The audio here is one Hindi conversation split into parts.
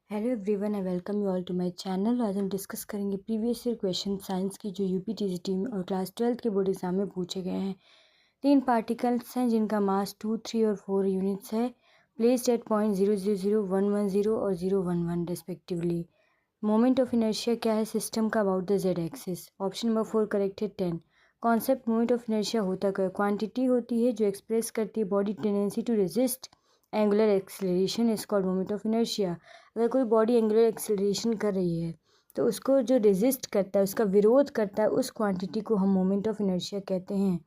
Hello everyone, I welcome you all to my channel. आज हम डिस्कस करेंगे प्रीवियस ईयर क्वेश्चन साइंस की जो यूपीटीसीटी में और क्लास 12th के बोर्ड एग्जाम में पूछे गए हैं। 3 पार्टिकल्स हैं जिनका मास 2, 3 और 4 यूनिट्स है, प्लेस्ड एट पॉइंट 000, 110 और 011 रेस्पेक्टिवली। मोमेंट ऑफ इनर्शिया क्या है सिस्टम का about the Z axis. Option number 4 correct है 10। कॉन्सेप्ट मोमेंट ऑफ इनर्शिया होता क्या, क्वांटिटी होती है जो एक्सप्रेस करती है body tendency to resist angular acceleration is called moment of inertia. अगर कोई बॉडी एंगुलर एक्सेलरेशन कर रही है तो उसको जो रेजिस्ट करता है, उसका विरोध करता है, उस क्वांटिटी को हम मोमेंट ऑफ इनर्शिया कहते हैं।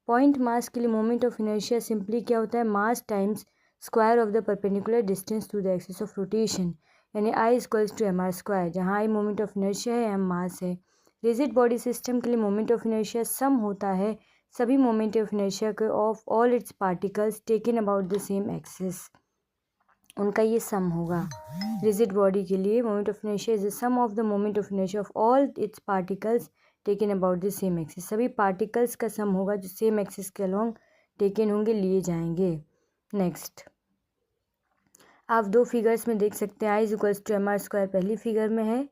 पॉइंट मास के लिए मोमेंट ऑफ इनर्शिया सिंपली क्या होता है, mass times square of the perpendicular distance to the axis of rotation, यानी I equals to M R square, जहाँ आई मोमेंट ऑफ इनर्शिया है, एम मास है। रिजिड बॉडी सिस्टम के लिए मोमेंट ऑफ इनर्शिया सम होता है सभी मोमेंट ऑफ इनर्शिया के of all its particles taken about the same axis, उनका ये सम होगा। रिजिड बॉडी के लिए moment of inertia is the sum of the moment of inertia of all its particles taken about the same axis. सभी पार्टिकल्स का सम होगा जो सेम एक्सिस के अलोंग टेकन होंगे, लिए जाएंगे। नेक्स्ट, आप दो फिगर्स में देख सकते हैं, I is equals to M R square पहली फिगर में है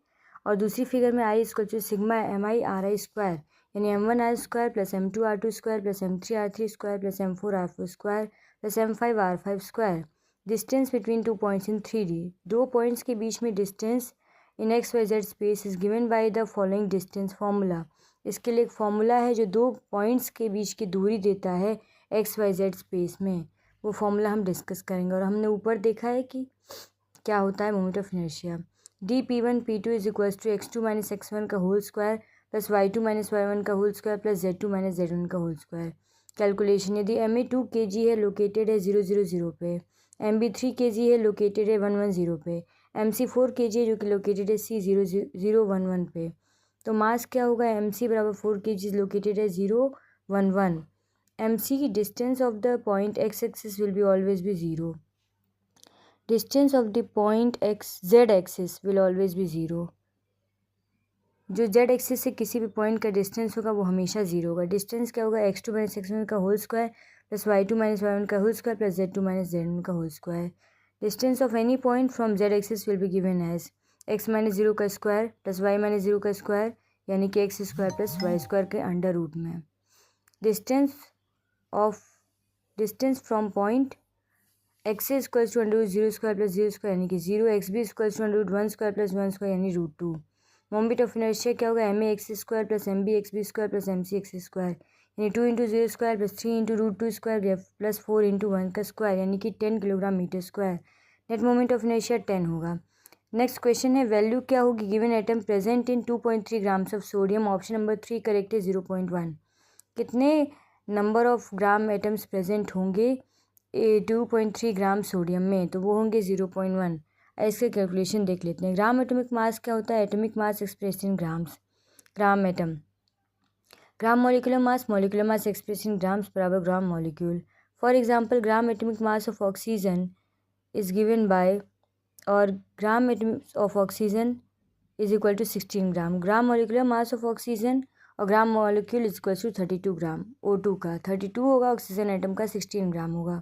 और दूसरी फिगर में I is equal to sigma M I R I square, यानी M1 R square plus M2 R2 square plus M3 R3 square plus M4 R4 square plus M5 R5 square. Distance between 2 points in 3D, दो पॉइंट्स के बीच में distance in XYZ space is given by the following distance formula. इसके लिए एक फॉर्मूला है जो दो पॉइंट्स के बीच की दूरी देता है XYZ स्पेस में, वो फॉर्मूला हम डिस्कस करेंगे। और हमने ऊपर देखा है कि क्या होता है moment of inertia. D P1 P2 is equals to x2 minus x1 का whole square plus y2 minus y1 का whole square plus z2 minus z1 का होल स्क्वायर। कैलकुलेशन, यदि MA 2 kg है, लोकेटेड है 000 पे, MB 3 kg है, लोकेटेड है 110 पे, MC 4 kg है जो कि लोकेटेड है C00011 पे, तो मास क्या होगा, MC बराबर 4 kg लोकेटेड है 011। MC की distance of the point x axis will be always be 0। Distance of the point z axis will always be 0। जो z एक्सिस से किसी भी पॉइंट का डिस्टेंस होगा वो हमेशा 0 होगा। डिस्टेंस क्या होगा, x2 माइनस x1 का whole square plus y2 minus y1 का whole square plus z2 minus z1 का whole square. Distance of any point from z axis will be given as x minus 0 का स्क्वायर प्लस y माइनस 0 का स्क्वायर, यानी कि x square plus y square के अंडर रूट में। Distance from point x equals to under root 0 square plus 0 square, यानी कि 0, x भी equals to under root 1 square plus 1 square, यानी रूट 2। मोमेंट ऑफ इनर्शिया क्या होगा, M A X square plus M B X B square plus M C X square, यानी 2 into 0 square plus 3 into root 2 square plus 4 into 1 का स्क्वायर, यानी कि 10 kilogram metre square. Net moment of inertia 10 होगा। नेक्स्ट क्वेश्चन है, वैल्यू क्या होगी given atom present in 2.3 grams of sodium. Option number 3 correct है 0.1। कितने number of gram atoms present होंगे 2.3 ग्राम सोडियम में, तो वो होंगे 0.1। इसके कैलकुलेशन देख लेते हैं। ग्राम एटॉमिक मास क्या होता है, atomic mass express in grams, gram atom. Gram molecular mass express in grams बराबर gram molecule. For example, gram atomic mass of oxygen is given by, और gram atomic of oxygen is equal to 16 gram. Gram molecular mass of oxygen और gram molecule is equal to 32 gram. O2 का 32 होगा, ऑक्सीजन एटम का 16 ग्राम होगा।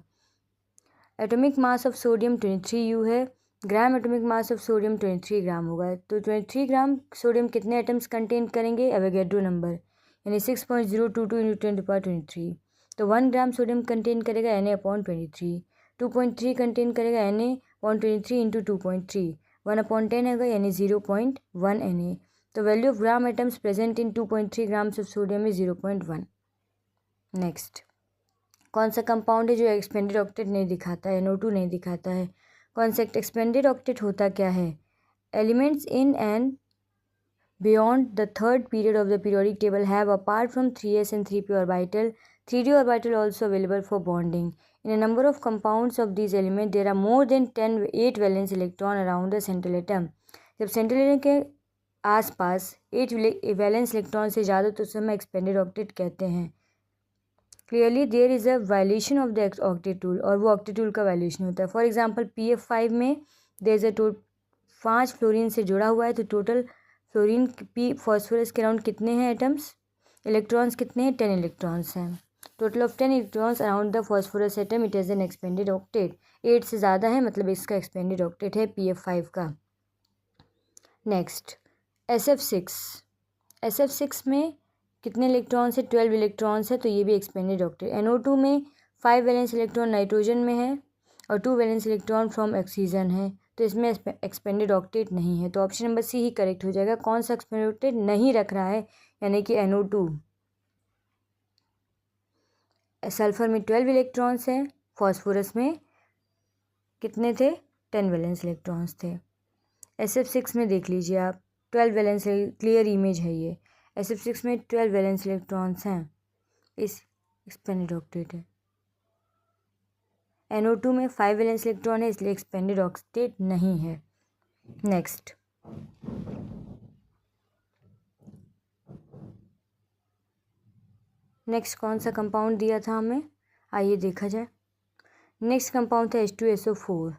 Atomic mass of sodium 23 U है, ग्राम एटॉमिक मास ऑफ सोडियम 23 ग्राम होगा। तो 23 ग्राम सोडियम कितने एटम्स कंटेन करेंगे, एवोगैड्रो नंबर, यानी 6.022 इंटू 10⁻23। तो 1 ग्राम सोडियम कंटेन करेगा Na/23, 2.3 कंटेन करेगा Na/23 इंटू 2.3, 1/10 होगा, यानी 0.1 Na। तो value of gram atoms present in 2.3 grams of sodium is 0.1। Next, कौन सा कंपाउंड है जो एक्सपेंडेड ऑक्टेट नहीं दिखाता है, NO2 नहीं दिखाता है। कॉन्सेप्ट एक्सपेंडेड ऑक्टेट होता क्या है, elements in and beyond the third period of the periodic table have apart from 3s and 3p orbital 3d orbital also available for bonding. In a number of compounds of these elements there are more than 8 valence electron around the central atom. जब सेंट्रल एटम के आसपास 8 वैलेंस इलेक्ट्रॉन से ज़्यादा तो उसे हम एक्सपेंडेड ऑक्टेट कहते हैं। Clearly there is a violation of the octet rule, और वो ऑक्टेट रूल का वायलेशन होता है। फॉर एग्जांपल PF5 में देयर इज़ अ 5 फ्लोरीन से जुड़ा हुआ है, तो टोटल फ्लोरीन P फॉस्फोरस के अराउंड कितने हैं एटम्स, इलेक्ट्रॉन्स कितने हैं, 10 इलेक्ट्रॉन्स हैं। Total of 10 electrons around the phosphorus atom, it is an expanded octet. 8 से ज़्यादा है मतलब इसका एक्सपेंडेड ऑक्टेट है PF5 का। नेक्स्ट SF6 में कितने इलेक्ट्रॉन्स है? 12 इलेक्ट्रॉन्स है, तो ये भी एक्सपेंडेड ऑक्टेट। NO2 में 5 वैलेंस इलेक्ट्रॉन नाइट्रोजन में है और 2 वैलेंस इलेक्ट्रॉन फ्रॉम ऑक्सीजन है, तो इसमें एक्सपेंडेड ऑक्टेट नहीं है, तो ऑप्शन नंबर सी ही करेक्ट हो जाएगा। कौन सा एक्सपेंडेड ऑक्टेट नहीं रख रहा है? यानी कि NO2। सल्फर में 12 इलेक्ट्रॉन्स हैं, फॉस्फोरस में कितने थे? 10 वैलेंस इलेक्ट्रॉन्स थे। SF6 में देख लीजिए आप, 12 वैलेंस, क्लियर इमेज है ये। SF6 में 12 वैलेंस इलेक्ट्रॉन्स हैं, इस एक्सपेंडेड ऑक्टेट है। NO2 में 5 वैलेंस इलेक्ट्रॉन है, इसलिए एक्सपेंडेड ऑक्टेट नहीं है। नेक्स्ट कौन सा कंपाउंड दिया था हमें? आइए देखा जाए। नेक्स्ट कंपाउंड था H2SO4।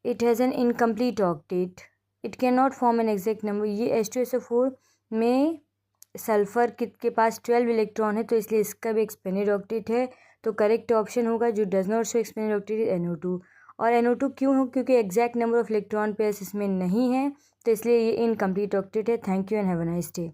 It has an incomplete octet, it can not form an exact number. ये H2SO4 में सल्फर के पास 12 इलेक्ट्रॉन है, तो इसलिए इसका भी एक्सपेंडेड ऑक्टेट है, तो करेक्ट ऑप्शन होगा जो does not show expanded octet NO2। और NO2 क्यों हो? क्योंकि exact number of electron pairs इसमें नहीं है, तो इसलिए ये इनकम्प्लीट ऑक्टेट है। Thank you and have a nice day.